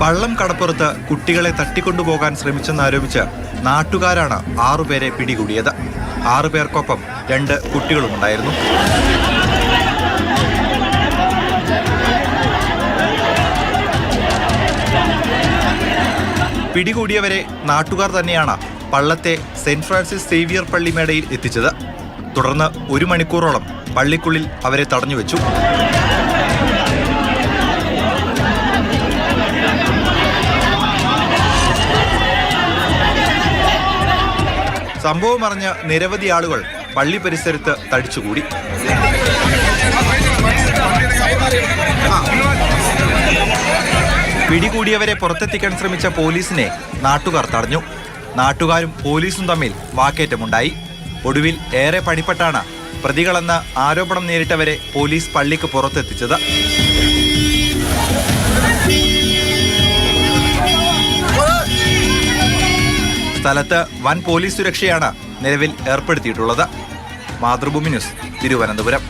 പള്ളം കടപ്പുറത്ത് കുട്ടികളെ തട്ടിക്കൊണ്ടുപോകാൻ ശ്രമിച്ചെന്നാരോപിച്ച് നാട്ടുകാരാണ് 6 പേരെ പിടികൂടിയത്. 6 പേർക്കൊപ്പം 2 കുട്ടികളുമുണ്ടായിരുന്നു. പിടികൂടിയവരെ നാട്ടുകാർ തന്നെയാണ് പള്ളത്തെ സെന്റ് ഫ്രാൻസിസ് സേവിയർ പള്ളി മേടയിൽ എത്തിച്ചത്. തുടർന്ന് 1 മണിക്കൂറോളം പള്ളിക്കുള്ളിൽ അവരെ തടഞ്ഞുവെച്ചു. സംഭവം അറിഞ്ഞ് നിരവധി ആളുകൾ പള്ളി പരിസരത്ത് തടിച്ചുകൂടി. പിടികൂടിയവരെ പുറത്തെത്തിക്കാൻ ശ്രമിച്ച പോലീസിനെ നാട്ടുകാർ തടഞ്ഞു. നാട്ടുകാരും പോലീസും തമ്മിൽ വാക്കേറ്റമുണ്ടായി. ഒടുവിൽ ഏറെ പണിപ്പെട്ടാണ് പ്രതികളെന്ന് ആരോപണം നേരിട്ടവരെ പോലീസ് പള്ളിക്ക് പുറത്തെത്തിച്ചത്. സ്ഥലത്ത് വൻ പോലീസ് സുരക്ഷയാണ് നിലവിൽ ഏർപ്പെടുത്തിയിട്ടുള്ളത്. മാതൃഭൂമി ന്യൂസ്, തിരുവനന്തപുരം.